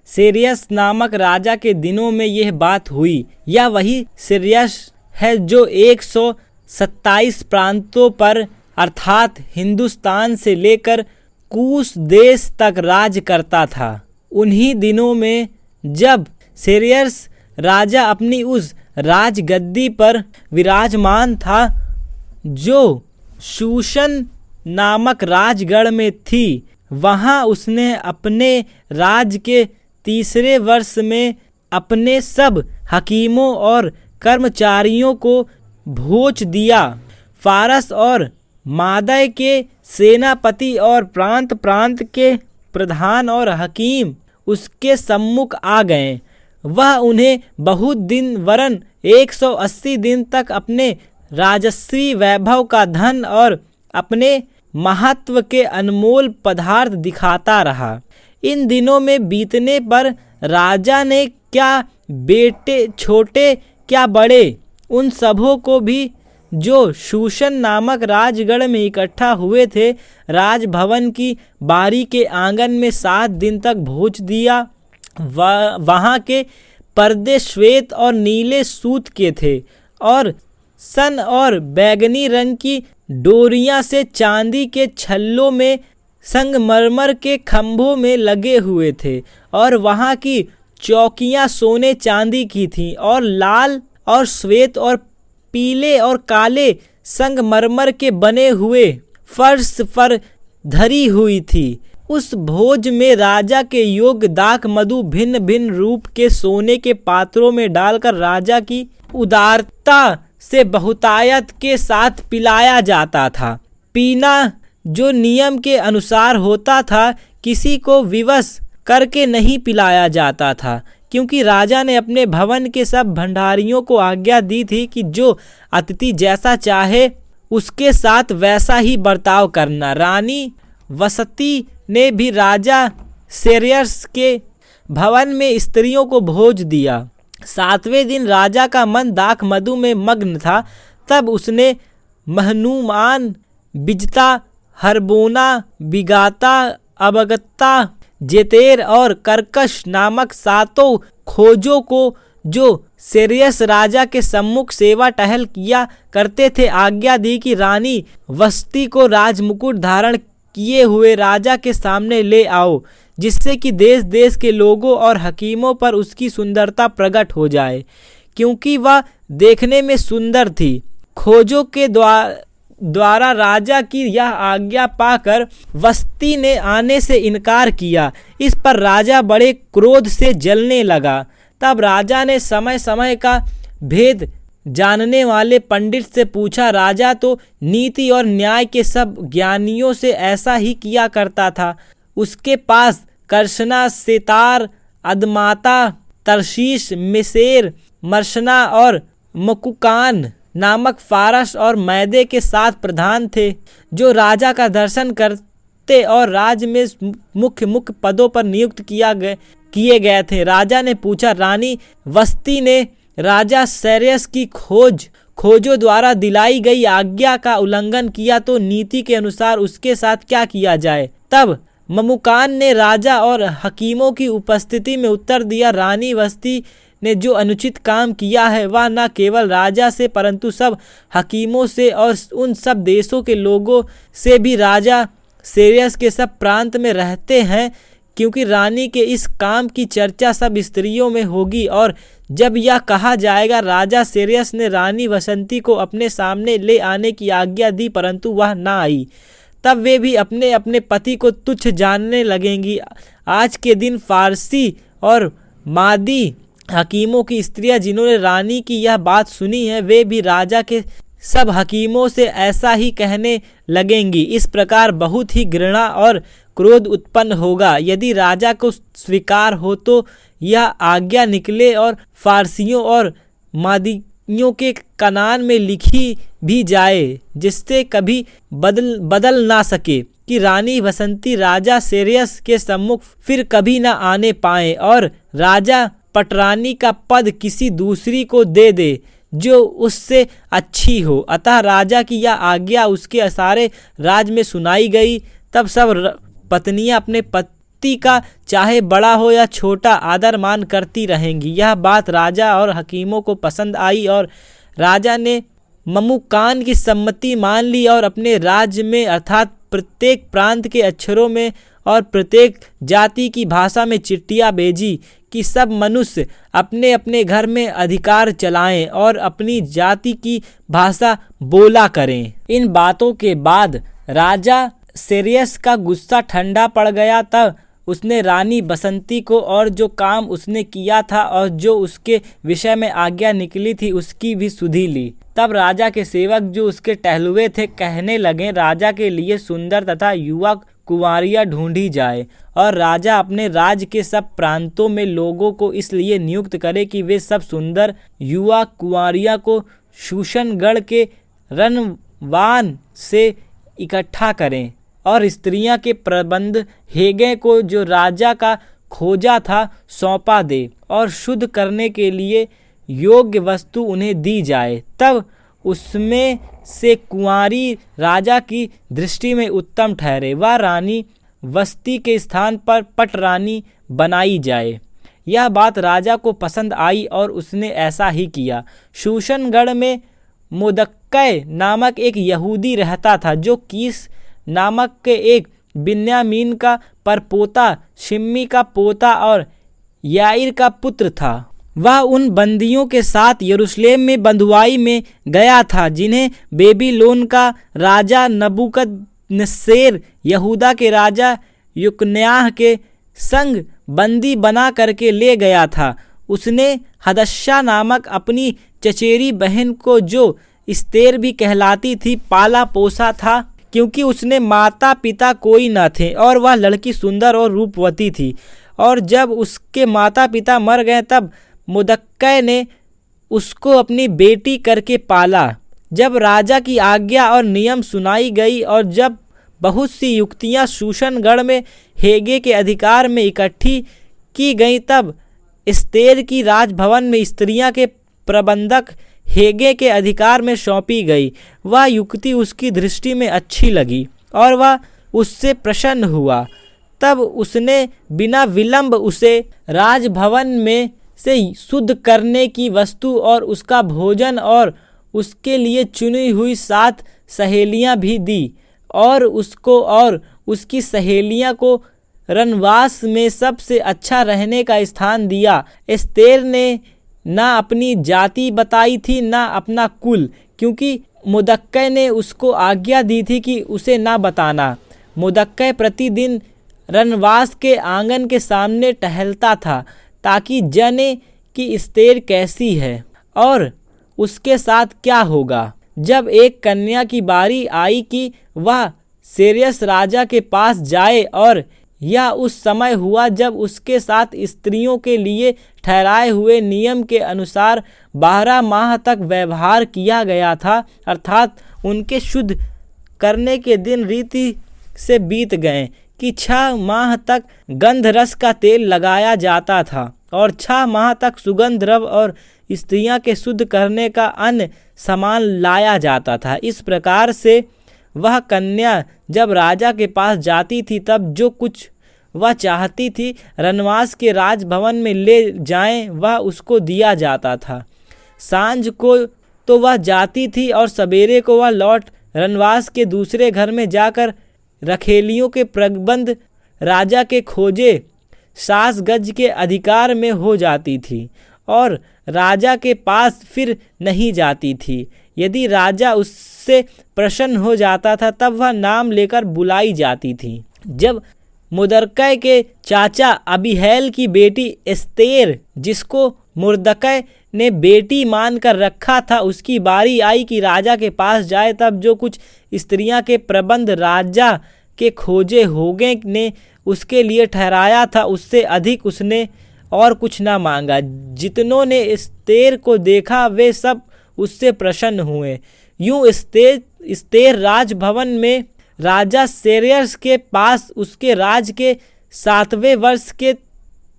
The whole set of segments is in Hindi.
सेरियस नामक राजा के दिनों में यह बात हुई। यह वही सेरियस है जो 127 प्रांतों पर अर्थात हिंदुस्तान से लेकर कूश देश तक राज करता था। उन्हीं दिनों में जब सेरियस राजा अपनी उस राजगद्दी पर विराजमान था जो शूशन नामक राजगढ़ में थी, वहाँ उसने अपने राज के 3 वर्ष में अपने सब हकीमों और कर्मचारियों को भोज दिया। फारस और मादय के सेनापति और प्रांत प्रांत के प्रधान और हकीम उसके सम्मुख आ गए। वह उन्हें बहुत दिन वरन 180 दिन तक अपने राजस्वी वैभव का धन और अपने महत्व के अनमोल पदार्थ दिखाता रहा। इन दिनों में बीतने पर राजा ने क्या बेटे छोटे क्या बड़े उन सबों को भी जो शूशन नामक राजगढ़ में इकट्ठा हुए थे राजभवन की बारी के आंगन में 7 दिन तक भोज दिया। वहाँ के पर्दे श्वेत और नीले सूत के थे और सन और बैगनी रंग की डोरियां से चांदी के छल्लों में संगमरमर के खंभों में लगे हुए थे और वहाँ की चौकियाँ सोने चांदी की थीं और लाल और श्वेत और पीले और काले संगमरमर के बने हुए फर्श पर धरी हुई थी। उस भोज में राजा के योग्य दाख मधु भिन्न भिन्न रूप के सोने के पात्रों में डालकर राजा की उदारता से बहुतायत के साथ पिलाया जाता था। पीना जो नियम के अनुसार होता था, किसी को विवश करके नहीं पिलाया जाता था, क्योंकि राजा ने अपने भवन के सब भंडारियों को आज्ञा दी थी कि जो अतिथि जैसा चाहे उसके साथ वैसा ही बर्ताव करना। रानी वसती ने भी राजा सेरियस के भवन में स्त्रियों को भोज दिया। 7वें दिन राजा का मन दाख मधु में मग्न था। तब उसने महनूमान, बिजता, हरबोना, बिगाता, अबगत्ता, जेतेर और करकश नामक 7 खोजों को जो सेरियस राजा के सम्मुख सेवा टहल किया करते थे आज्ञा दी कि रानी वसती को राजमुकुट धारण किए हुए राजा के सामने ले आओ, जिससे कि देश देश के लोगों और हकीमों पर उसकी सुंदरता प्रकट हो जाए, क्योंकि वह देखने में सुंदर थी। खोजों के द्वारा राजा की यह आज्ञा पाकर वसती ने आने से इनकार किया। इस पर राजा बड़े क्रोध से जलने लगा। तब राजा ने समय समय का भेद जानने वाले पंडित से पूछा। राजा तो नीति और न्याय के सब ज्ञानियों से ऐसा ही किया करता था। उसके पास कर्षना, सेतार, अदमाता, तरशीश, मिसेर, मर्शना और मकुकान नामक फारस और मैदे के 7 प्रधान थे, जो राजा का दर्शन करते और राज्य में मुख्य मुख्य पदों पर नियुक्त किए गए थे। राजा ने पूछा। रानी वसती ने राजा सेरियस की खोजों द्वारा दिलाई गई आज्ञा का उल्लंघन किया तो नीति के अनुसार उसके साथ क्या किया जाए। तब ममुकान ने राजा और हकीमों की उपस्थिति में उत्तर दिया। रानी वसती ने जो अनुचित काम किया है वह न केवल राजा से परंतु सब हकीमों से और उन सब देशों के लोगों से भी राजा सेरियस के सब प्रांत में रहते हैं, क्योंकि रानी के इस काम की चर्चा सब स्त्रियों में होगी। और जब यह कहा जाएगा राजा सेरियस ने रानी वसंती को अपने सामने ले आने की आज्ञा दी परंतु वह ना आई, तब वे भी अपने अपने पति को तुच्छ जानने लगेंगी। आज के दिन फारसी और मादी हकीमों की स्त्रियां जिन्होंने रानी की यह बात सुनी है, वे भी राजा के सब हकीमों से ऐसा ही कहने लगेंगी। इस प्रकार बहुत ही घृणा और क्रोध उत्पन्न होगा। यदि राजा को स्वीकार हो तो यह आज्ञा निकले और फारसियों और मादियों के कनान में लिखी भी जाए, जिससे कभी बदल ना सके कि रानी वसंती राजा सेरियस के सम्मुख फिर कभी ना आने पाए और राजा पटरानी का पद किसी दूसरी को दे दे जो उससे अच्छी हो। अतः राजा की यह आज्ञा उसके सारे राज में सुनाई गई। तब सब पत्नियां अपने व्यक्ति का चाहे बड़ा हो या छोटा आदर मान करती रहेंगी। यह बात राजा और हकीमों को पसंद आई और राजा ने ममुकान की सम्मति मान ली और अपने राज्य में अर्थात प्रत्येक प्रांत के अक्षरों में और प्रत्येक जाति की भाषा में चिट्ठियाँ भेजी कि सब मनुष्य अपने अपने घर में अधिकार चलाएं और अपनी जाति की भाषा बोला करें। इन बातों के बाद राजा सेरियस का गुस्सा ठंडा पड़ गया। तब उसने रानी बसंती को और जो काम उसने किया था और जो उसके विषय में आज्ञा निकली थी उसकी भी सुधि ली। तब राजा के सेवक जो उसके टहलुए थे कहने लगे, राजा के लिए सुंदर तथा युवा कुंवारियाँ ढूंढी जाए और राजा अपने राज्य के सब प्रांतों में लोगों को इसलिए नियुक्त करे कि वे सब सुंदर युवा कुंवारियाँ को शूशनगढ़ के रनवान से इकट्ठा करें और स्त्रियां के प्रबंध हेगे को जो राजा का खोजा था सौंपा दे और शुद्ध करने के लिए योग्य वस्तु उन्हें दी जाए। तब उसमें से कुंवारी राजा की दृष्टि में उत्तम ठहरे, वह रानी वस्ती के स्थान पर पटरानी बनाई जाए। यह बात राजा को पसंद आई और उसने ऐसा ही किया। शूशनगढ़ में मोदक्कै नामक एक यहूदी रहता था जो कीस नामक के एक बिन्यामीन का परपोता, शिम्मी का पोता और याईर का पुत्र था। वह उन बंदियों के साथ यरूशलेम में बंधुआई में गया था जिन्हें बेबीलोन का राजा नबूकदनेस्सर यहूदा के राजा युकन्याह के संग बंदी बना करके ले गया था। उसने हदश्शा नामक अपनी चचेरी बहन को जो एस्तेर भी कहलाती थी पाला पोसा था, क्योंकि उसने माता पिता कोई न थे और वह लड़की सुंदर और रूपवती थी। और जब उसके माता पिता मर गए तब मोदक्कै ने उसको अपनी बेटी करके पाला। जब राजा की आज्ञा और नियम सुनाई गई और जब बहुत सी युक्तियां शूशनगढ़ में हेगे के अधिकार में इकट्ठी की गई तब एस्तेर की राजभवन में स्त्रियां के प्रबंधक हेगे के अधिकार में सौंपी गई। वह युक्ति उसकी दृष्टि में अच्छी लगी और वह उससे प्रसन्न हुआ। तब उसने बिना विलंब उसे राजभवन में से शुद्ध करने की वस्तु और उसका भोजन और उसके लिए चुनी हुई 7 सहेलियां भी दी और उसको और उसकी सहेलियां को रनवास में सबसे अच्छा रहने का स्थान दिया। एस्तेर ने ना अपनी जाति बताई थी ना अपना कुल, क्योंकि मोदक्कै ने उसको आज्ञा दी थी कि उसे ना बताना। मोदक्कै प्रतिदिन रनवास के आंगन के सामने टहलता था ताकि जाने कि एस्तेर कैसी है और उसके साथ क्या होगा। जब एक कन्या की बारी आई कि वह सेरियस राजा के पास जाए और यह उस समय हुआ जब उसके साथ स्त्रियों के लिए ठहराए हुए नियम के अनुसार 12 माह तक व्यवहार किया गया था, अर्थात उनके शुद्ध करने के दिन रीति से बीत गए कि 6 माह तक गंध रस का तेल लगाया जाता था और 6 माह तक सुगंध द्रव्य और स्त्रियां के शुद्ध करने का अन्य सामान लाया जाता था। इस प्रकार से वह कन्या जब राजा के पास जाती थी तब जो कुछ वह चाहती थी रनवास के राजभवन में ले जाएं वह उसको दिया जाता था। सांझ को तो वह जाती थी और सवेरे को वह लौट रनवास के दूसरे घर में जाकर रखेलियों के प्रबंध राजा के खोजे सास गज के अधिकार में हो जाती थी और राजा के पास फिर नहीं जाती थी। यदि राजा उससे प्रसन्न हो जाता था तब वह नाम लेकर बुलाई जाती थी। जब मोदक्कै के चाचा अबीहैल की बेटी एस्तेर, जिसको मोर्दकै ने बेटी मानकर रखा था, उसकी बारी आई कि राजा के पास जाए, तब जो कुछ स्त्रियां के प्रबंध राजा के खोजे होगे ने उसके लिए ठहराया था उससे अधिक उसने और कुछ ना मांगा। जितनों ने एस्तेर को देखा वे सब उससे प्रसन्न हुए। यूं एस्तेर राजभवन में राजा सेरियस के पास उसके राज के 7वें वर्ष के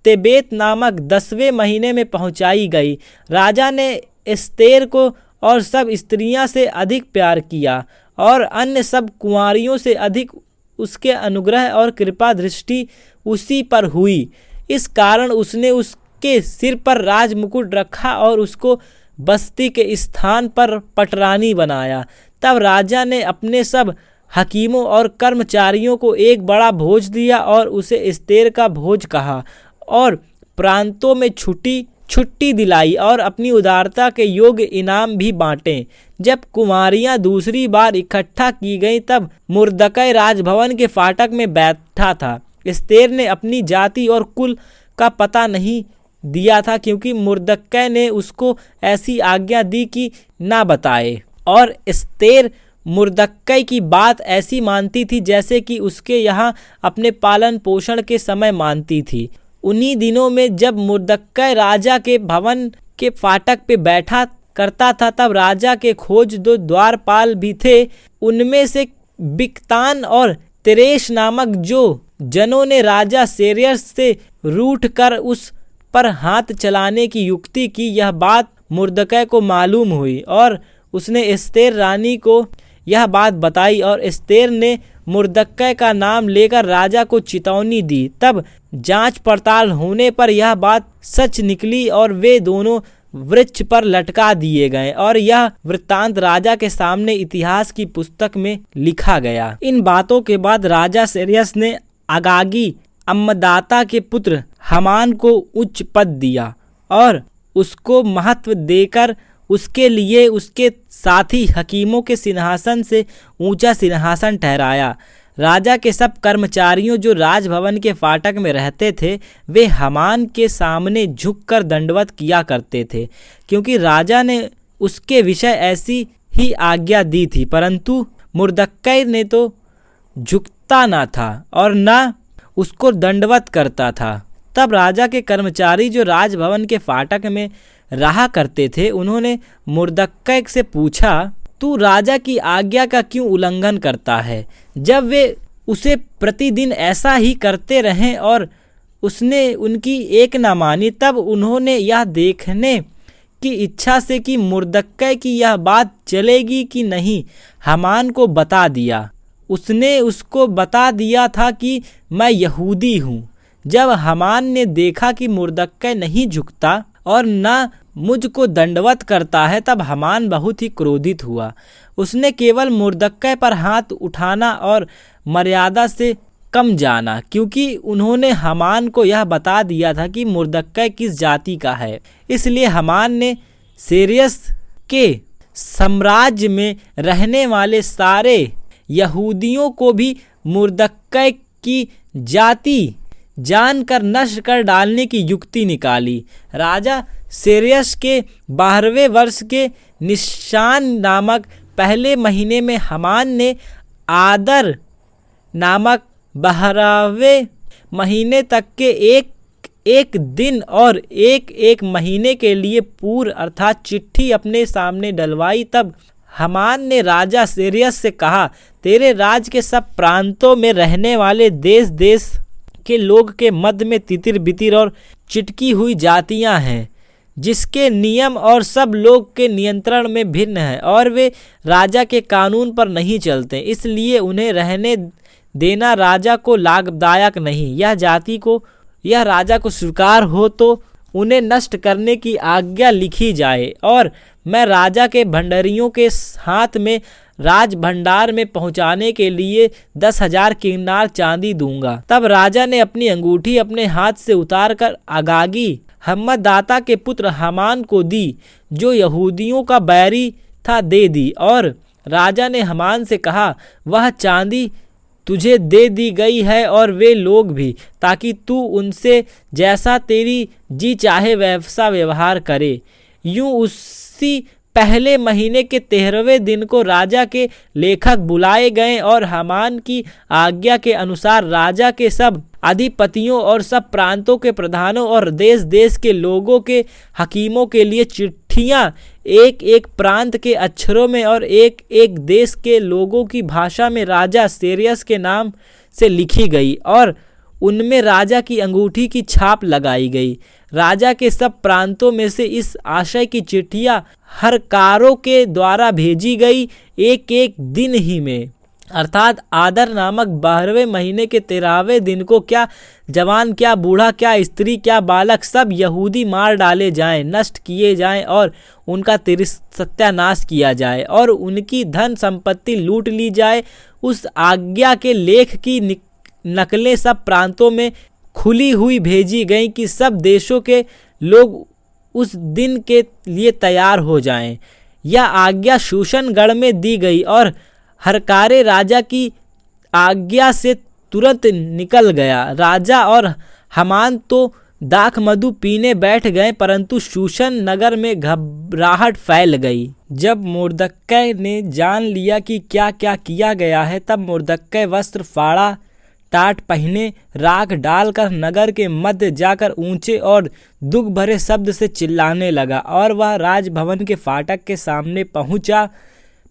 तेबेत नामक 10वें महीने में पहुंचाई गई। राजा ने एस्तेर को और सब स्त्रियां से अधिक प्यार किया और अन्य सब कुंवारियों से अधिक उसके अनुग्रह और कृपा दृष्टि उसी पर हुई। इस कारण उसने उसके सिर पर राज मुकुट रखा और उसको बस्ती के स्थान पर पटरानी बनाया। तब राजा ने अपने सब हकीमों और कर्मचारियों को एक बड़ा भोज दिया और उसे एस्तेर का भोज कहा, और प्रांतों में छुट्टी दिलाई और अपनी उदारता के योग्य इनाम भी बांटे। जब कुमारियां दूसरी बार इकट्ठा की गईं तब मुर्दकै राजभवन के फाटक में बैठा था। एस्तेर ने अपनी जाति और कुल का पता नहीं दिया था, क्योंकि मुर्दकै ने उसको ऐसी आज्ञा दी कि ना बताए, और एस्तेर मुर्दकै की बात ऐसी मानती थी जैसे कि उसके यहाँ अपने पालन पोषण के समय मानती थी। उन्हीं दिनों में जब मुर्दकै राजा के भवन के फाटक पे बैठा करता था, तब राजा के खोज 2 द्वारपाल भी थे। उनमें से बिक्तान और तेरेश नामक जो जनों ने राजा सेरेस से रूठ कर उस पर हाथ चलाने की युक्ति की, यह बात मुर्दकै को मालूम हुई और उसने एस्तेर रानी को यह बात बताई, और एस्तेर ने मुर्दकै का नाम लेकर राजा को चेतावनी दी। तब जांच पड़ताल होने पर यह बात सच निकली और वे दोनों वृक्ष पर लटका दिए गए, और यह वृत्तांत राजा के सामने इतिहास की पुस्तक में लिखा गया। इन बातों के बाद राजा सेरेस ने अगागी अम्मदाता के पुत्र हामान को उच्च पद दिया और उसको महत्व देकर उसके लिए उसके साथी हकीमों के सिंहासन से ऊंचा सिंहासन ठहराया। राजा के सब कर्मचारियों जो राजभवन के फाटक में रहते थे, वे हामान के सामने झुककर दंडवत किया करते थे, क्योंकि राजा ने उसके विषय ऐसी ही आज्ञा दी थी। परंतु मुर्दकै ने तो झुकता न था और न उसको दंडवत करता था। तब राजा के कर्मचारी जो राजभवन के फाटक में रहा करते थे, उन्होंने मुर्दकै से पूछा, तू राजा की आज्ञा का क्यों उल्लंघन करता है? जब वे उसे प्रतिदिन ऐसा ही करते रहें और उसने उनकी एक न मानी, तब उन्होंने यह देखने की इच्छा से कि मुर्दकै की यह बात चलेगी कि नहीं, हामान को बता दिया। उसने उसको बता दिया था कि मैं यहूदी हूँ। जब हामान ने देखा कि मुर्दकै नहीं झुकता और न मुझको दंडवत करता है, तब हामान बहुत ही क्रोधित हुआ। उसने केवल मुर्दकै पर हाथ उठाना और मर्यादा से कम जाना, क्योंकि उन्होंने हामान को यह बता दिया था कि मुर्दकै किस जाति का है। इसलिए हामान ने सेरेस के साम्राज्य में रहने वाले सारे यहूदियों को भी मुर्दकै की जाति जानकर नष्ट कर डालने की युक्ति निकाली। राजा सेरेस के 12वें वर्ष के निशान नामक पहले महीने में हामान ने आदर नामक 12वें महीने तक के एक दिन और एक महीने के लिए पूर्व अर्थात चिट्ठी अपने सामने डलवाई। तब हामान ने राजा सेरेस से कहा, तेरे राज के सब प्रांतों में रहने वाले देश देश के लोग के मध्य में तितिर बितिर और चिटकी हुई जातियां हैं, जिसके नियम और सब लोग के नियंत्रण में भिन्न है, और वे राजा के कानून पर नहीं चलते। इसलिए उन्हें रहने देना राजा को लाभदायक नहीं। यह राजा को स्वीकार हो तो उन्हें नष्ट करने की आज्ञा लिखी जाए, और मैं राजा के भंडारियों के हाथ में राज भंडार में पहुंचाने के लिए 10,000 किन्नार चांदी दूंगा। तब राजा ने अपनी अंगूठी अपने हाथ से उतारकर अगागी हम्मदाता के पुत्र हामान को दी, जो यहूदियों का बैरी था, दे दी। और राजा ने हामान से कहा, वह चांदी तुझे दे दी गई है और वे लोग भी, ताकि तू उनसे जैसा तेरी जी चाहे वैसा व्यवहार करे। यूं उसी पहले महीने के 13वें दिन को राजा के लेखक बुलाए गए और हामान की आज्ञा के अनुसार राजा के सब अधिपतियों और सब प्रांतों के प्रधानों और देश देश के लोगों के हकीमों के लिए चिट्ठियां एक एक प्रांत के अक्षरों में और एक एक देश के लोगों की भाषा में राजा सेरेस के नाम से लिखी गई, और उनमें राजा की अंगूठी की छाप लगाई गई। राजा के सब प्रांतों में से इस आशय की चिट्ठियां हरकारों के द्वारा भेजी गई। एक दिन ही में अर्थात आदर नामक 12वें महीने के 13वें दिन को क्या जवान, क्या बूढ़ा, क्या स्त्री, क्या बालक, सब यहूदी मार डाले जाएं, नष्ट किए जाएं और उनका सत्यानाश किया जाए और उनकी धन संपत्ति लूट ली जाए। उस आज्ञा के लेख की नकलें सब प्रांतों में खुली हुई भेजी गईं कि सब देशों के लोग उस दिन के लिए तैयार हो जाएं। यह आज्ञा शूशनगढ़ में दी गई और हरकारे राजा की आज्ञा से तुरंत निकल गया। राजा और हामान तो दाख मधु पीने बैठ गए, परंतु शूशन नगर में घबराहट फैल गई। जब मुर्दक्कै ने जान लिया कि क्या क्या किया गया है, तब मुर्दक्कै वस्त्र फाड़ा, टाट पहने, राख डालकर नगर के मध्य जाकर ऊंचे और दुख भरे शब्द से चिल्लाने लगा और वह राजभवन के फाटक के सामने पहुंचा।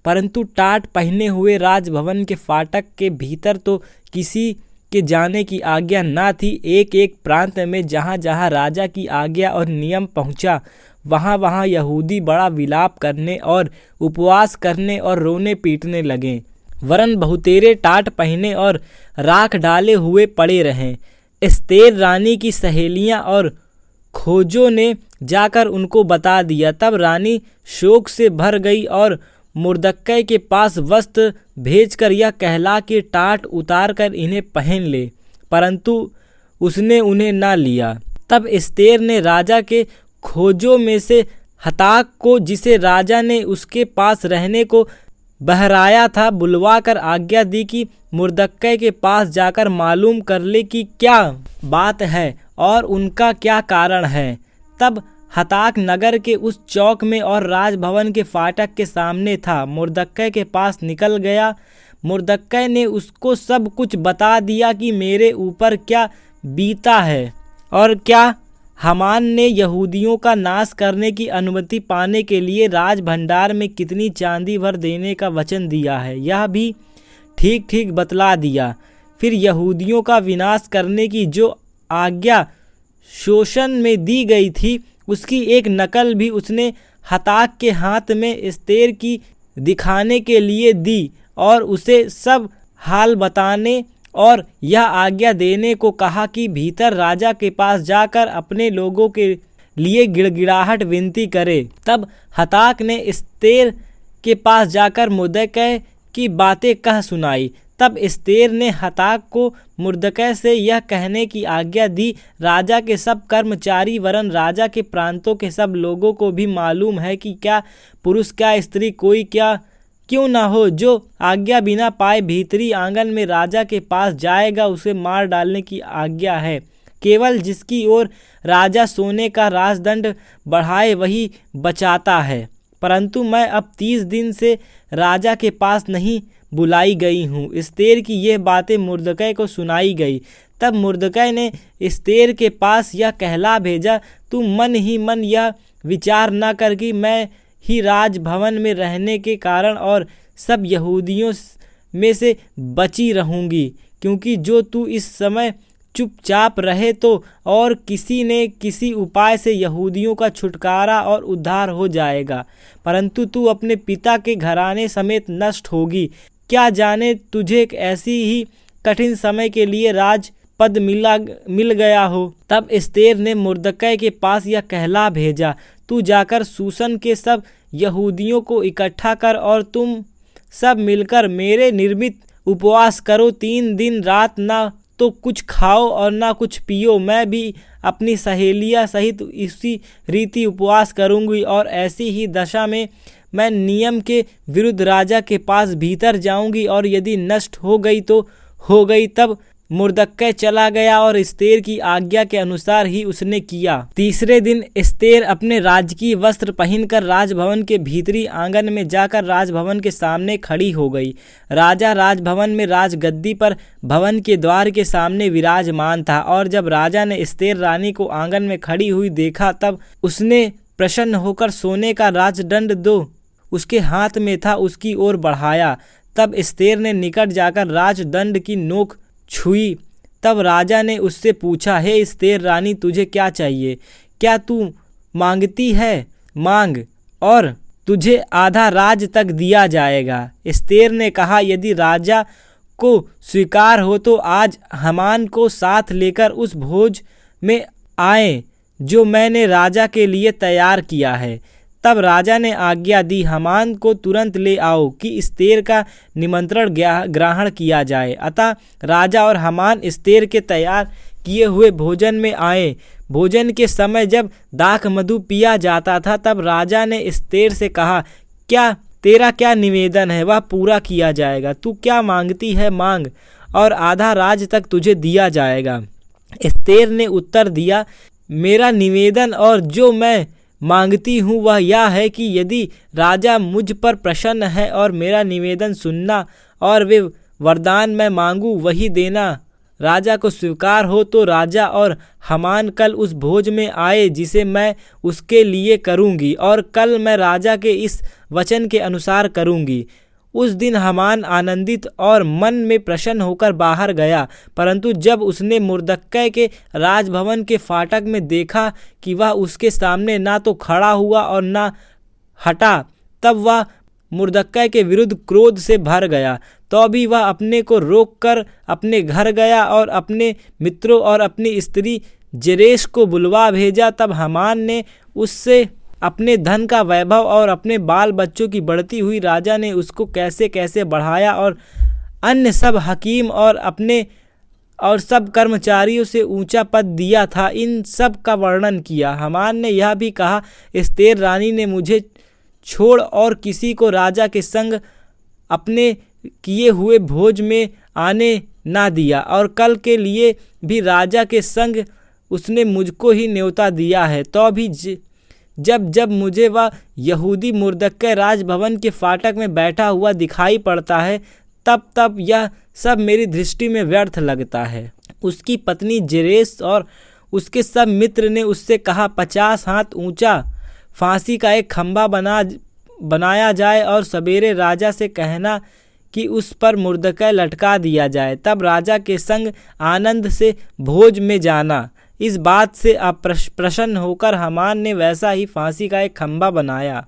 परंतु टाट पहने हुए राजभवन के फाटक के भीतर तो किसी के जाने की आज्ञा न थी। एक एक प्रांत में जहाँ जहाँ राजा की आज्ञा और नियम पहुँचा, वहाँ वहाँ यहूदी बड़ा विलाप करने और उपवास करने और रोने पीटने लगे, वरन बहुतेरे टाट पहने और राख डाले हुए पड़े रहें। एस्तेर रानी की सहेलियाँ और खोजों ने जाकर उनको बता दिया। तब रानी शोक से भर गई और मुर्दक्कै के पास वस्त्र भेजकर यह कहला कि टाट उतार कर इन्हें पहन ले, परंतु उसने उन्हें न लिया। तब एस्तेर ने राजा के खोजों में से हताक को, जिसे राजा ने उसके पास रहने को बहराया था, बुलवा कर आज्ञा दी कि मुर्दक्कै के पास जाकर मालूम कर ले कि क्या बात है और उनका क्या कारण है। तब हताक नगर के उस चौक में और राजभवन के फाटक के सामने था। मुर्दक्कै के पास निकल गया। मुर्दक्कै ने उसको सब कुछ बता दिया कि मेरे ऊपर क्या बीता है और क्या हामान ने यहूदियों का नाश करने की अनुमति पाने के लिए राज भंडार में कितनी चांदी भर देने का वचन दिया है, यह भी ठीक ठीक बतला दिया। फिर यहूदियों का विनाश करने की जो आज्ञा शोशन में दी गई थी, उसकी एक नकल भी उसने हताक के हाथ में एस्तेर की दिखाने के लिए दी और उसे सब हाल बताने और यह आज्ञा देने को कहा कि भीतर राजा के पास जाकर अपने लोगों के लिए गिड़गिड़ाहट विनती करे। तब हताक ने एस्तेर के पास जाकर मुर्दक्कै की बातें कह सुनाई। तब एस्तेर ने हताक को मुर्दक्कै से यह कहने की आज्ञा दी, राजा के सब कर्मचारी वरन राजा के प्रांतों के सब लोगों को भी मालूम है कि क्या पुरुष क्या स्त्री कोई क्या क्यों न हो, जो आज्ञा बिना पाए भीतरी आंगन में राजा के पास जाएगा, उसे मार डालने की आज्ञा है। केवल जिसकी ओर राजा सोने का राजदंड बढ़ाए वही बचाता है। परंतु मैं अब 30 दिन से राजा के पास नहीं बुलाई गई हूँ। एस्तेर की यह बातें मुर्दक्कै को सुनाई गई। तब मुर्दक्कै ने एस्तेर के पास यह कहला भेजा, तू मन ही मन यह विचार न कर कि मैं ही राजभवन में रहने के कारण और सब यहूदियों में से बची रहूँगी, क्योंकि जो तू इस समय चुपचाप रहे तो और किसी न किसी उपाय से यहूदियों का छुटकारा और उद्धार हो जाएगा, परंतु तू अपने पिता के घराने समेत नष्ट होगी। क्या जाने तुझे ऐसी ही कठिन समय के लिए राज पद मिल गया हो। तब एस्तेर ने मुर्दक्कै के पास यह कहला भेजा, तू जाकर शूशन के सब यहूदियों को इकट्ठा कर और तुम सब मिलकर मेरे निर्मित उपवास करो। 3 दिन रात ना तो कुछ खाओ और ना कुछ पियो। मैं भी अपनी सहेलियां सहित इसी रीति उपवास करूंगी और ऐसी ही दशा में मैं नियम के विरुद्ध राजा के पास भीतर जाऊंगी और यदि नष्ट हो गई तो हो गई। तब मुर्दक्कै चला गया और एस्तेर की आज्ञा के अनुसार ही उसने किया। तीसरे दिन एस्तेर अपने राजकीय वस्त्र पहनकर राजभवन के भीतरी आंगन में जाकर राजभवन के सामने खड़ी हो गई। राजा राजभवन में राजगद्दी पर भवन के द्वार के सामने विराजमान था और जब राजा ने एस्तेर रानी को आंगन में खड़ी हुई देखा, तब उसने प्रसन्न होकर सोने का राजदंड दो उसके हाथ में था उसकी ओर बढ़ाया। तब एस्तेर ने निकट जाकर राजदंड की नोक छुई। तब राजा ने उससे पूछा, हे एस्तेर रानी, तुझे क्या चाहिए? क्या तू मांगती है? मांग, और तुझे आधा राज तक दिया जाएगा। एस्तेर ने कहा, यदि राजा को स्वीकार हो तो आज हामान को साथ लेकर उस भोज में आए जो मैंने राजा के लिए तैयार किया है। तब राजा ने आज्ञा दी, हामान को तुरंत ले आओ कि एस्तेर का निमंत्रण ग्रहण किया जाए। अतः राजा और हामान एस्तेर के तैयार किए हुए भोजन में आए। भोजन के समय जब दाख मधु पिया जाता था, तब राजा ने एस्तेर से कहा, तेरा क्या निवेदन है, वह पूरा किया जाएगा। तू क्या मांगती है, मांग, और आधा राज तक तुझे दिया जाएगा। एस्तेर ने उत्तर दिया, मेरा निवेदन और जो मैं मांगती हूँ वह यह है कि यदि राजा मुझ पर प्रसन्न है और मेरा निवेदन सुनना और वे वरदान मैं मांगू वही देना राजा को स्वीकार हो, तो राजा और हामान कल उस भोज में आए जिसे मैं उसके लिए करूँगी, और कल मैं राजा के इस वचन के अनुसार करूँगी। उस दिन हामान आनंदित और मन में प्रसन्न होकर बाहर गया, परंतु जब उसने मुर्दक्कै के राजभवन के फाटक में देखा कि वह उसके सामने ना तो खड़ा हुआ और ना हटा, तब वह मुर्दक्कै के विरुद्ध क्रोध से भर गया। तो भी वह अपने को रोककर अपने घर गया और अपने मित्रों और अपनी स्त्री जेरेश को बुलवा भेजा। तब हामान ने उससे अपने धन का वैभव और अपने बाल बच्चों की बढ़ती हुई राजा ने उसको कैसे कैसे बढ़ाया और अन्य सब हकीम और अपने और सब कर्मचारियों से ऊंचा पद दिया था, इन सब का वर्णन किया। हामान ने यह भी कहा, एस्तेर रानी ने मुझे छोड़ और किसी को राजा के संग अपने किए हुए भोज में आने ना दिया, और कल के लिए भी राजा के संग उसने मुझको ही न्योता दिया है। तो भी जब मुझे वह यहूदी मुर्दक्कै राजभवन के फाटक में बैठा हुआ दिखाई पड़ता है, तब यह सब मेरी दृष्टि में व्यर्थ लगता है। उसकी पत्नी जेरेश और उसके सब मित्र ने उससे कहा, 50 हाथ ऊंचा फांसी का एक खंभा बनाया जाए और सवेरे राजा से कहना कि उस पर मुर्दक्कै लटका दिया जाए, तब राजा के संग आनंद से भोज में जाना। इस बात से प्रसन्न होकर हामान ने वैसा ही फांसी का एक खंभा बनाया।